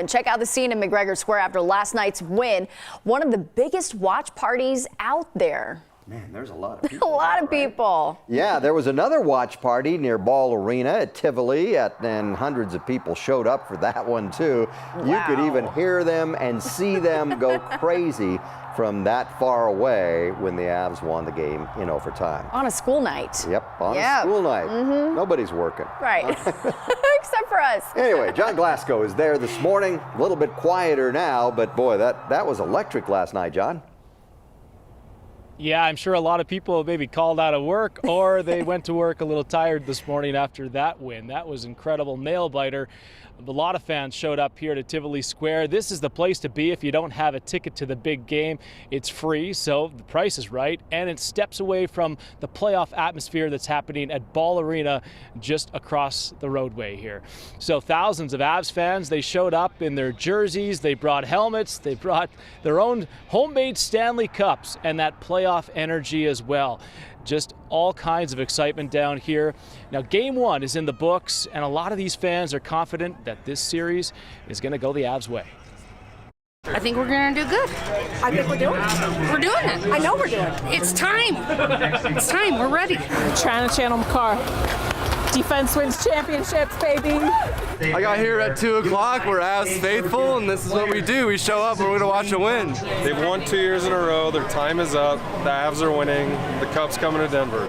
And check out the scene in McGregor Square after last night's win. One of the biggest watch parties out there. Man, there's a lot of people. A lot of people. Yeah, there was another watch party near Ball Arena at Tivoli, and hundreds of people showed up for that one, too. Wow. You could even hear them and see them go crazy from that far away when the Avs won the game in overtime. On a school night. Yep, on a school night. Nobody's working. Right. Except for us. Anyway, John Glasgow is there this morning. A little bit quieter now, but boy, that was electric last night, John. Yeah, I'm sure a lot of people maybe called out of work or they went to work a little tired this morning after that win. That was incredible, nail biter. A lot of fans showed up here to Tivoli Square. This is the place to be if you don't have a ticket to the big game. It's free, so the price is right, and it steps away from the playoff atmosphere that's happening at Ball Arena just across the roadway here. So thousands of Avs fans, they showed up in their jerseys, they brought helmets, they brought their own homemade Stanley Cups and that playoff energy as well. Just all kinds of excitement down here. Now, game one is in the books, and a lot of these fans are confident that this series is going to go the Avs' way. I think we're going to do good. I think we're doing it. We're doing it. I know we're doing it. It's time. It's time. We're ready. Trying to channel McCarr. Defense wins championships, baby. I got here at 2 o'clock. We're Avs faithful, and this is what we do. We show up and we're going to watch a win. They've won 2 years in a row. Their time is up. The Avs are winning. The Cup's coming to Denver.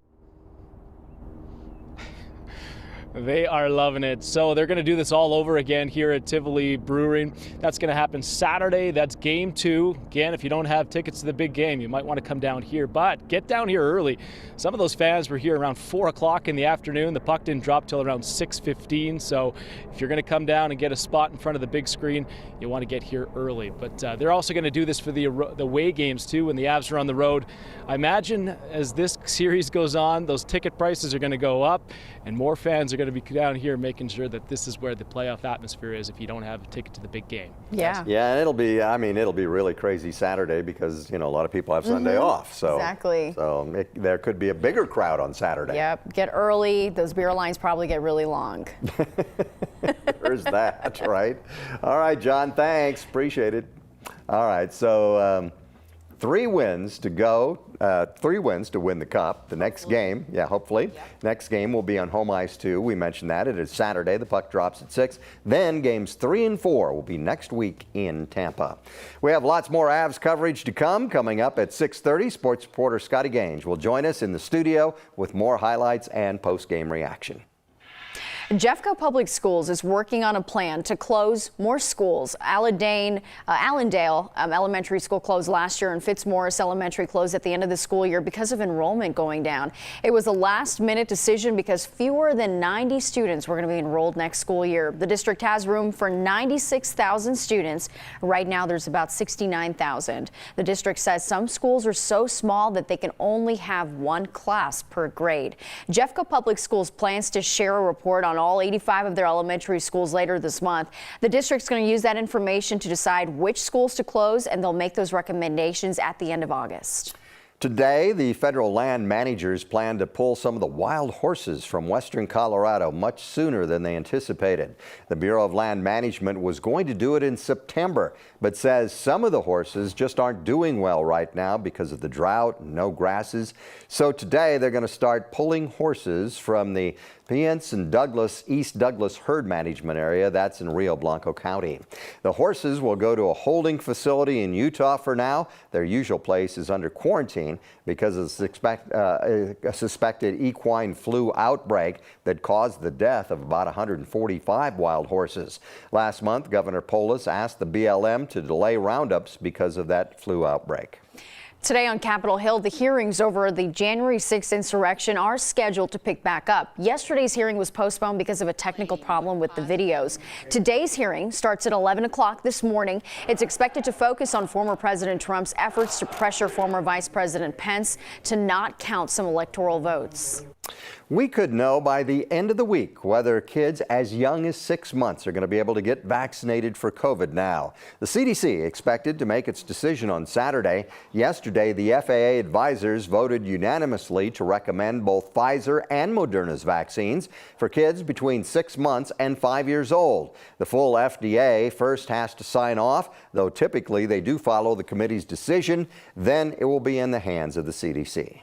They are loving it. So they're going to do this all over again here at Tivoli Brewing. That's going to happen Saturday. That's game 2. Again, if you don't have tickets to the big game, you might want to come down here, but get down here early. Some of those fans were here around 4 o'clock in the afternoon. The puck didn't drop till around 6:15. So if you're going to come down and get a spot in front of the big screen, you want to get here early. But they're also going to do this for the away games too when the Avs are on the road. I imagine as this series goes on, those ticket prices are going to go up and more fans are going to be down here making sure that this is where the playoff atmosphere is if you don't have a ticket to the big game. Yeah. Yeah, and it'll be really crazy Saturday because, a lot of people have Sunday off. So Exactly. So there could be a bigger crowd on Saturday. Yep. Get early. Those beer lines probably get really long. There's that, right? All right, John, thanks. Appreciate it. All right, so 3 wins to go, 3 wins to win the Cup. The next game, hopefully. Next game will be on home ice too. We mentioned that. It is Saturday. The puck drops at 6. Then games 3 and 4 will be next week in Tampa. We have lots more Avs coverage to come. Coming up at 6:30, sports reporter Scotty Gaines will join us in the studio with more highlights and post-game reaction. Jeffco Public Schools is working on a plan to close more schools. Allendale Elementary School closed last year, and Fitzmaurice Elementary closed at the end of the school year because of enrollment going down. It was a last-minute decision because fewer than 90 students were going to be enrolled next school year. The district has room for 96,000 students. Right now, there's about 69,000. The district says some schools are so small that they can only have 1 class per grade. Jeffco Public Schools plans to share a report on all 85 of their elementary schools later this month. The district's going to use that information to decide which schools to close, and they'll make those recommendations at the end of August. Today, the federal land managers plan to pull some of the wild horses from western Colorado much sooner than they anticipated. The Bureau of Land Management was going to do it in September, but says some of the horses just aren't doing well right now because of the drought and no grasses. So today, they're going to start pulling horses from the Pience and East Douglas herd management area. That's in Rio Blanco County. The horses will go to a holding facility in Utah for now. Their usual place is under quarantine because of a suspected equine flu outbreak that caused the death of about 145 wild horses. Last month, Governor Polis asked the BLM to delay roundups because of that flu outbreak. Today on Capitol Hill, the hearings over the January 6th insurrection are scheduled to pick back up. Yesterday's hearing was postponed because of a technical problem with the videos. Today's hearing starts at 11 o'clock this morning. It's expected to focus on former President Trump's efforts to pressure former Vice President Pence to not count some electoral votes. We could know by the end of the week whether kids as young as 6 months are going to be able to get vaccinated for COVID now. The CDC expected to make its decision on Saturday. Yesterday, the FAA advisors voted unanimously to recommend both Pfizer and Moderna's vaccines for kids between 6 months and 5 years old. The full FDA first has to sign off, though typically they do follow the committee's decision. Then it will be in the hands of the CDC.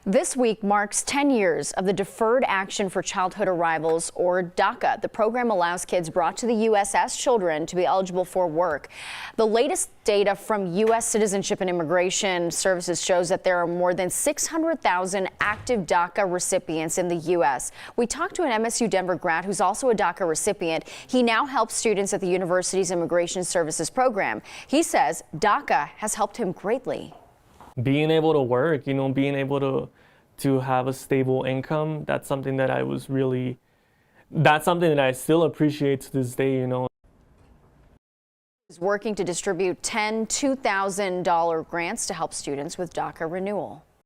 This week marks 10 years of the Deferred Action for Childhood Arrivals, or DACA. The program allows kids brought to the U.S. as children to be eligible for work. The latest data from U.S. Citizenship and Immigration Services shows that there are more than 600,000 active DACA recipients in the U.S. We talked to an MSU Denver grad who's also a DACA recipient. He now helps students at the university's Immigration Services program. He says DACA has helped him greatly. Being able to work, being able to have a stable income, that's something that that's something that I still appreciate to this day, Is working to distribute 10 $2,000 grants to help students with DACA renewal.